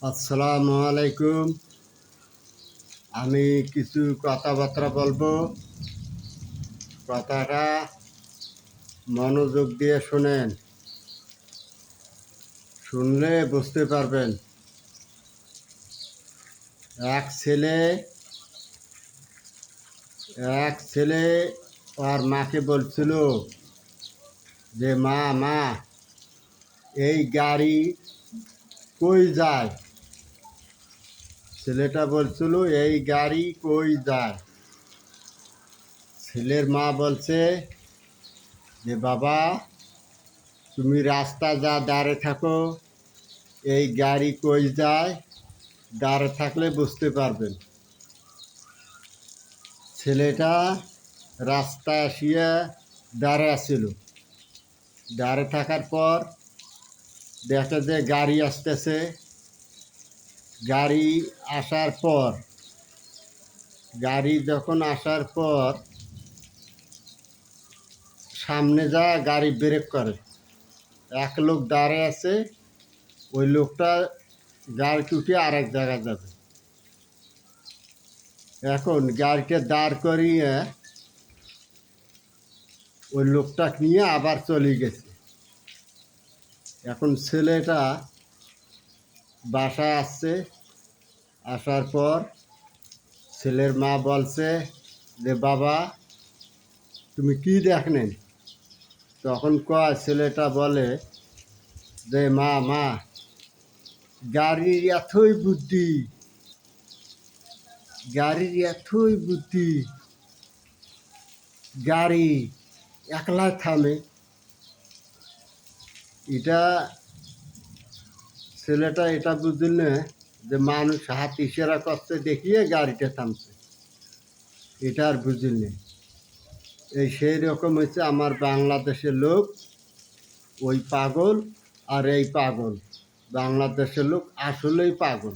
আসসালামু আলাইকুম। আমি কিছু কথাবার্তা বলবো। কথাটা মনোযোগ দিয়ে শোনেন, শুনলে বুঝতে পারবেন। এক ছেলে এক ছেলে ওর মাকে বলছিল যে মা মা এই গাড়ি কই যায়। ছেলেটা বলছিল এই গাড়ি কই যায়। ছেলের মা বলছে যে বাবা তুমি রাস্তা যা দাঁড়ে থাকো, এই গাড়ি কই যায় দাঁড়ে থাকলে বুঝতে পারবেন। ছেলেটা রাস্তায় আসিয়া দাঁড়ে আসছিল। দাঁড়ে থাকার পর দেখে যে গাড়ি আসতেছে। গাড়ি আসার পর গাড়ি যখন আসার পর সামনে যায় গাড়ি ব্রেক করে। এক লোক দাঁড়ে আছে, ওই লোকটা গাড়ি উঠে আরেক জায়গায় যাবে। এখন গাড়িটা দাঁড় করিয়ে ওই লোকটাকে নিয়ে আবার চলে গেছে। এখন ছেলেটা বাসায় আসছে। আসার পর ছেলের মা বলছে যে বাবা তুমি কি দেখলেন। তখন কয় ছেলেটা বলে যে মা মা গাড়ির এতই বুদ্ধি, গাড়ির এতই বুদ্ধি, গাড়ি একলাই থামে। এটা ছেলেটা এটা বুঝল না যে মানুষ হাত ইশারা করতে দেখিয়ে গাড়িটা থামছে, এটা আর বুঝল না। এই সেই রকম হচ্ছে আমার বাংলাদেশের লোক, ওই পাগল আর এই পাগল। বাংলাদেশের লোক আসলেই পাগল।